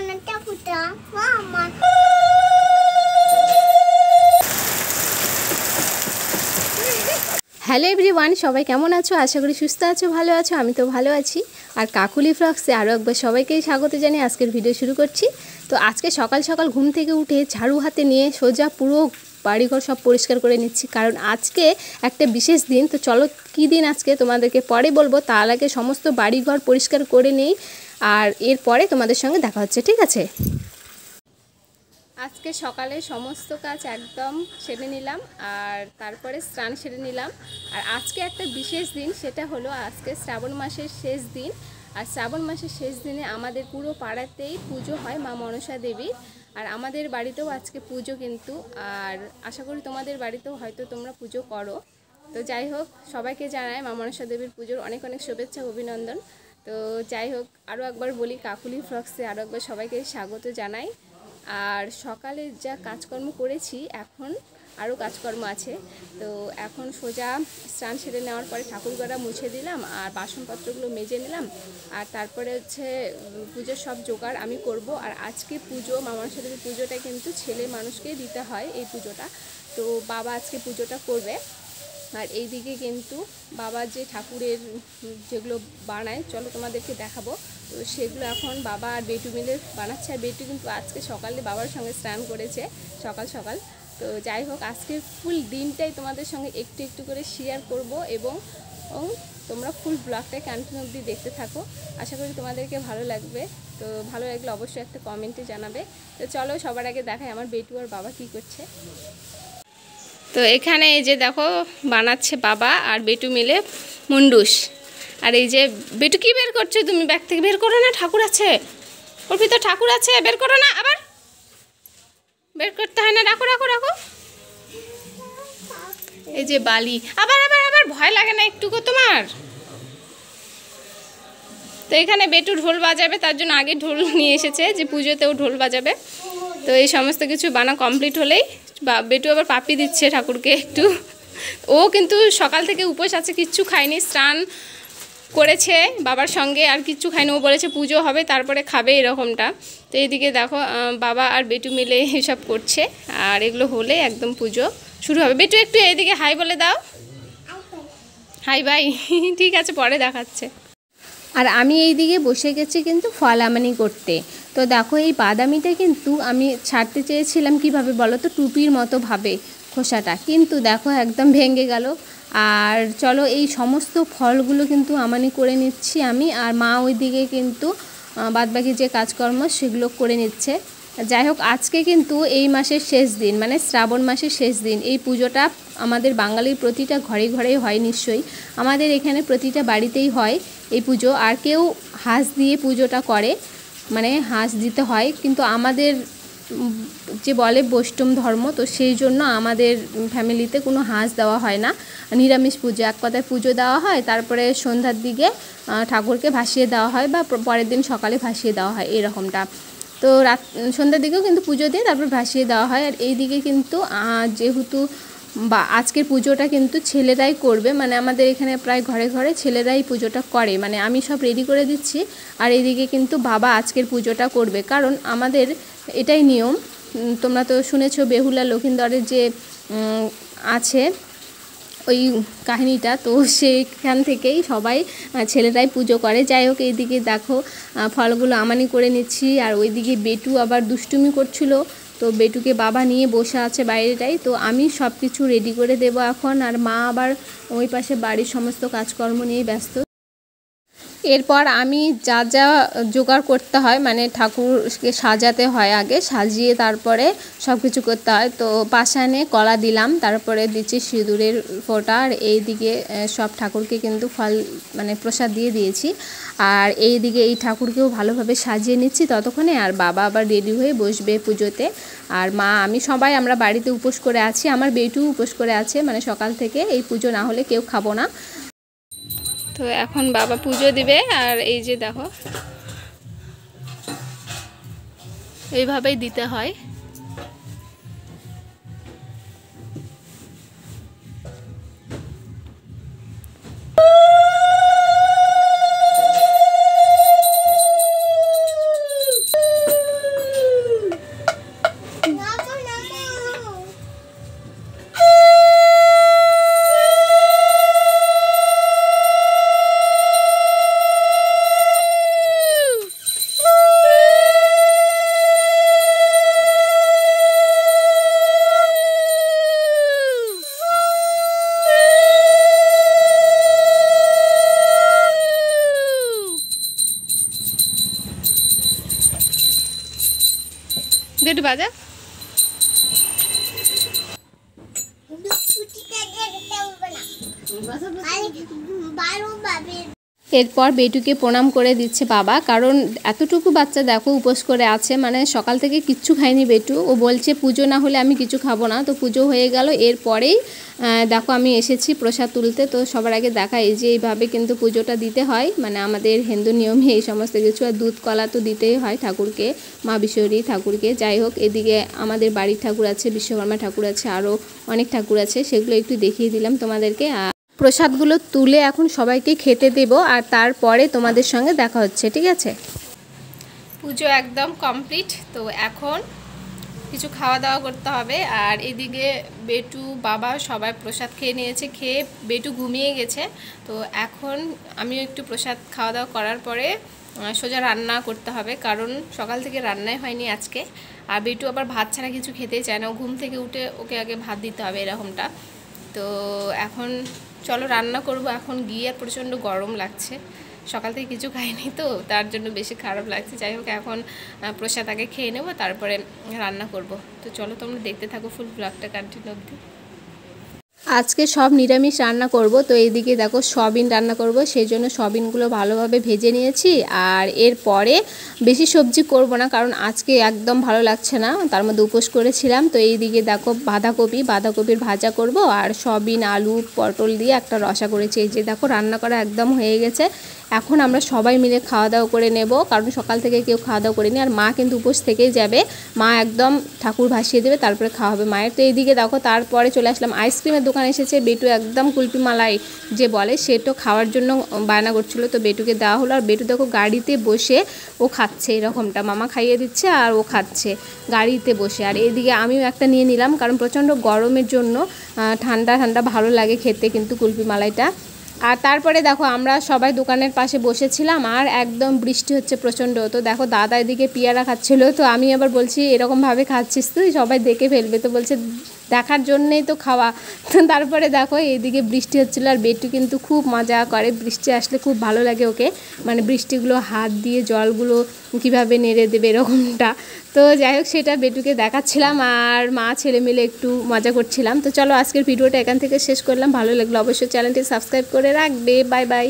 Hello everyone, সবাই কেমন আছো? আশা করি সুস্থ আছো, ভালো আছো। আমি তো ভালো আছি। আর কাকুলি ফ্লক্সে আরও একবার সবাইকেই স্বাগত জানিয়ে আজকের ভিডিও শুরু করছি। তো আজকে সকাল সকাল ঘুম থেকে উঠে ঝাড়ু হাতে নিয়ে সোজা পুরো বাড়িঘর সব পরিষ্কার করে নিচ্ছি, কারণ আজকে একটা বিশেষ দিন। তো চলো কী দিন আজকে তোমাদেরকে পরে বলবো, তার আগে সমস্ত বাড়িঘর পরিষ্কার করে নিই, আর এরপরে তোমাদের সঙ্গে দেখা হচ্ছে, ঠিক আছে? আজকে সকালে সমস্ত কাজ একদম সেরে নিলাম, আর তারপরে স্নান সেরে নিলাম। আর আজকে একটা বিশেষ দিন, সেটা হলো আজকে শ্রাবণ মাসের শেষ দিন। আর শ্রাবণ মাসের শেষ দিনে আমাদের পুরো পাড়াতেই পুজো হয় মা মনসা দেবীর। আর আমাদের বাড়িতেও আজকে পুজো কিন্তু, আর আশা করি তোমাদের বাড়িতেও হয়তো তোমরা পুজো করো। তো যাই হোক, সবাইকে জানাই মা মনসা দেবীর পুজোর অনেক অনেক শুভেচ্ছা, অভিনন্দন। তো যাই হোক, আরও একবার বলি, কাকুলি ফ্লক্সে আরও একবার সবাইকে স্বাগত জানাই। আর সকালে যা কাজকর্ম করেছি, এখন আরও কাজকর্ম আছে। তো এখন সোজা স্নান সেরে নেওয়ার পরে ঠাকুরঘরটা মুছে দিলাম, আর বাসনপত্রগুলো মেজে নিলাম। আর তারপরে হচ্ছে পুজোর সব জোগাড় আমি করব। আর আজকে পুজো, মা মনসা দেবীর পুজোটা কিন্তু ছেলে মানুষকেই দিতে হয় এই পুজোটা। তো বাবা আজকে পুজোটা করবে। আর এইদিকে কিন্তু বাবা যে ঠাকুরের যেগুলো বানায়, চলো তোমাদেরকে দেখাবো। তো সেগুলো এখন বাবা আর বেটু মিলে বানাচ্ছে। আর বেটু কিন্তু আজকে সকালে বাবার সঙ্গে স্নান করেছে সকাল সকাল। তো যাই হোক, আজকের ফুল দিনটাই তোমাদের সঙ্গে একটু একটু করে শেয়ার করব, এবং তোমরা ফুল ব্লগটা কন্টিনিউ অবধি দেখতে থাকো। আশা করি তোমাদেরকে ভালো লাগবে। তো ভালো লাগলে অবশ্যই একটা কমেন্টে জানাবে। তো চলো সবার আগে দেখাই আমার বেটু আর বাবা কী করছে। তো এখানে এই যে দেখো, বানাচ্ছে বাবা আর বেটু মিলে মুন্ডুস। আর এই যে বেটু, কি বের করছো তুমি ব্যাগ থেকে? বের করো না, ঠাকুর আছে ওর ভিতর, ঠাকুর আছে, বের করো না। আবার বের করতে হয় না, রাখো রাখো রাখো। এই যে বালি, আবার আবার আবার ভয় লাগে না একটুকু তোমার? তো এখানে বেটু ঢোল বাজাবে, তার জন্য আগে ঢোল নিয়ে এসেছে, যে পুজোতেও ঢোল বাজাবে। তো এই সমস্ত কিছু বানা কমপ্লিট হলেই বেটু আবার পাপি দিচ্ছে ঠাকুরকে একটু। ও কিন্তু সকাল থেকে উপোস আছে, কিচ্ছু খায়নি, স্নান করেছে বাবার সঙ্গে, আর কিচ্ছু খায়নি। ও বলেছে পুজো হবে তারপরে খাবে, এরকমটা। তো এইদিকে দেখো বাবা আর বেটু মিলে এসব করছে, আর এগুলো হলে একদম পুজো শুরু হবে। বেটু একটু এইদিকে হাই বলে দাও। High by. ঠিক আছে, পরে দেখাচ্ছে। আর আমি এই দিকে বসে গেছি কিন্তু ফল আমানি করতে। তো দেখো, এই বাদামিটা কিন্তু আমি ছাড়তে চেয়েছিলাম কিভাবে বলো তো, টুপির মতো ভাবে খোসাটা, কিন্তু দেখো একদম ভেঙে গেল। আর চলো, এই সমস্ত ফলগুলো কিন্তু আমানি করে নিচ্ছি আমি, আর মা ওই দিকে কিন্তু বাদবাকি যে কাজকর্ম সেগুলো করে নিচ্ছে। যাই হোক, আজকে কিন্তু এই মাসের শেষ দিন, মানে শ্রাবণ মাসের শেষ দিন। এই পুজোটা আমাদের বাঙালির প্রতিটা ঘরে ঘরেই হয় নিশ্চয়ই, আমাদের এখানে প্রতিটা বাড়িতেই হয় এই পুজো। আর কেউ হাঁস দিয়ে পুজোটা করে, মানে হাঁস দিতে হয়, কিন্তু আমাদের যে বলে বৈষ্ণব ধর্ম, তো সেই জন্য আমাদের ফ্যামিলিতে কোনো হাঁস দেওয়া হয় না। নিরামিষ পুজো, এক কথায় পুজো দেওয়া হয়, তারপরে সন্ধ্যার দিকে ঠাকুরকে ভাসিয়ে দেওয়া হয়, বা পরের দিন সকালে ভাসিয়ে দেওয়া হয়, এরকমটা। তো সন্ধ্যার দিকেও কিন্তু পুজো দিয়ে তারপর ভাসিয়ে দেওয়া হয়। আর এই দিকে কিন্তু যেহেতু বা আজকের পুজোটা কিন্তু ছেলেরাই করবে, মানে আমাদের এখানে প্রায় ঘরে ঘরে ছেলেরাই পুজোটা করে, মানে আমি সব রেডি করে দিচ্ছি। আর এইদিকে কিন্তু বাবা আজকের পুজোটা করবে, কারণ আমাদের এটাই নিয়ম। তোমরা তো শুনেছো বেহুলা লক্ষিন্দরের যে আছে ওই কাহিনীটা, তো সেখান থেকেই সবাই ছেলেরাই পুজো করে। যাই হোক, এইদিকে দেখো ফলগুলো আমানি করে নিচ্ছি। আর ওইদিকে বেটু আবার দুষ্টুমি করছিল, তো বেটুকে বাবা নিয়ে বসে আছে বাইরেটাই। তো আমি সব কিছু রেডি করে দেবো এখন, আর মা আবার ওই পাশে বাড়ির সমস্ত কাজকর্ম নিয়ে ব্যস্ত। এরপর আমি যা যা জোগাড় করতে হয়, মানে ঠাকুরকে সাজাতে হয়, আগে সাজিয়ে তারপরে সব কিছু করতে হয়। তো পাশানে কলা দিলাম, তারপরে দিচ্ছি সিঁদুরের ফোঁটা, আর এইদিকে সব ঠাকুরকে কিন্তু ফল মানে প্রসাদ দিয়ে দিয়েছি। আর এইদিকে এই ঠাকুরকেও ভালোভাবে সাজিয়ে নিচ্ছি ততক্ষণে। আর বাবা আবার রেডি হয়ে বসবে পুজোতে। আর মা, আমি সবাই আমরা বাড়িতে উপোস করে আছি, আমার বেটু উপোস করে আছে, মানে সকাল থেকে এই পুজো না হলে কেউ খাবো না। তো এখন বাবা পুজো দিবে। আর এই যে দেখো, এইভাবেই দিতে হয়। বেটু বাজা। এরপর বেটুকে প্রণাম করে দিচ্ছে বাবা, কারণ এতটুকু বাচ্চা দেখো উপোস করে আছে, মানে সকাল থেকে কিচ্ছু খায়নি বেটু। ও বলছে পুজো না হলে আমি কিছু খাবো না। তো পুজো হয়ে গেল, এরপরেই দেখো আমি এসেছি প্রসাদ তুলতে। তো সবার আগে দেখা এই যে এইভাবে কিন্তু পুজোটা দিতে হয়, মানে আমাদের হিন্দু নিয়মে এই সমস্ত কিছু। আর দুধ কলা তো দিতেই হয় ঠাকুরকে, মা বিশ্বরী ঠাকুরকে। যাই হোক, এদিকে আমাদের বাড়ির ঠাকুর আছে, বিশ্বকর্মা ঠাকুর আছে, আরও অনেক ঠাকুর আছে, সেগুলো একটু দেখিয়ে দিলাম তোমাদেরকে। প্রসাদগুলো তুলে এখন সবাইকে খেতে দেব, আর তারপরে তোমাদের সঙ্গে দেখা হচ্ছে, ঠিক আছে? পুজো একদম কমপ্লিট। তো এখন কিছু খাওয়া দাওয়া করতে হবে। আর এদিকে বেটু বাবা সবাই প্রসাদ খেয়ে নিয়েছে, খেয়ে বেটু ঘুমিয়ে গেছে। তো এখন আমিও একটু প্রসাদ খাওয়া দাওয়া করার পরে সোজা রান্না করতে হবে, কারণ সকাল থেকে রান্নাই হয়নি আজকে। আর বেটু আবার ভাত ছাড়া কিছু খেতেই চায় না, ও ঘুম থেকে উঠে ওকে আগে ভাত দিতে হবে এরকমটা। তো এখন চলো রান্না করব। এখন গিয়ে আর প্রচণ্ড গরম লাগছে, সকাল থেকে কিছু খাইনি তো তার জন্য বেশি খারাপ লাগছে। যাই হোক, এখন প্রসাদ আগে খেয়ে নেব, তারপরে রান্না করব। তো চলো তোমরা দেখতে থাকো ফুল ব্লগটা কন্টিনিউ অবধি। আজকে সব নিরামিষ রান্না করব। তো এইদিকে দেখো সয়াবিন রান্না করব, সেই জন্য সয়াবিনগুলো ভালোভাবে ভেজে নিয়েছি। আর এরপরে বেশি সবজি করব না, কারণ আজকে একদম ভালো লাগছে না, তার মধ্যে উপোস করেছিলাম। তো এইদিকে দেখো বাঁধাকপির ভাজা করব, আর সয়াবিন আলু পটল দিয়ে একটা রসা করেছি। এই যে দেখো রান্না করা একদম হয়ে গেছে। এখন আমরা সবাই মিলে খাওয়া দাওয়া করে নেব, কারণ সকাল থেকে কেউ খাওয়া দাওয়া করেনি। আর মা কিন্তু উপোস থেকেই যাবে, মা একদম ঠাকুর ভাসিয়ে দেবে, তারপরে খাওয়া হবে মায়ের। তো এইদিকে দেখো তারপরে চলে আসলাম আইসক্রিমের দোকান এসেছে। বেটু একদম কুলপি মালাই যে বলে, সেটা খাওয়ার জন্য বায়না করছিল, তো বেটুকে দেওয়া হলো। আর বেটু দেখো গাড়িতে বসে ও খাচ্ছে, এরকমটা মামা খাইয়ে দিচ্ছে আর ও খাচ্ছে গাড়িতে বসে। আর এইদিকে আমিও একটা নিয়ে নিলাম, কারণ প্রচণ্ড গরমের জন্য ঠান্ডা ঠান্ডা ভালো লাগে খেতে কিন্তু কুলপি মালাইটা। আর তারপরে দেখো আমরা সবাই দোকানের পাশে বসেছিলাম, আর একদম বৃষ্টি হচ্ছে প্রচণ্ড। তো দেখো দাদা এদিকে পেয়ারা খাচ্ছিল, তো আমি আবার বলছি এরকমভাবে খাচ্ছিস তুই, সবাই দেখে ফেলবে। তো বলছে দেখার জন্যেই তো খাওয়া। তো তারপরে দেখো এইদিকে বৃষ্টি হচ্ছিলো, আর বেটু কিন্তু খুব মজা করে, বৃষ্টি আসলে খুব ভালো লাগে ওকে, মানে বৃষ্টিগুলো হাত দিয়ে জলগুলো কীভাবে নেড়ে দেবে এরকমটা। তো যাই হোক, সেটা বেটুকে দেখাচ্ছিলাম, আর মা ছেলে মিলে একটু মজা করছিলাম। তো চলো আজকের ভিডিওটা এখান থেকে শেষ করলাম। ভালো লাগলো অবশ্যই চ্যানেলটি সাবস্ক্রাইব করে রাখবে। Bye bye.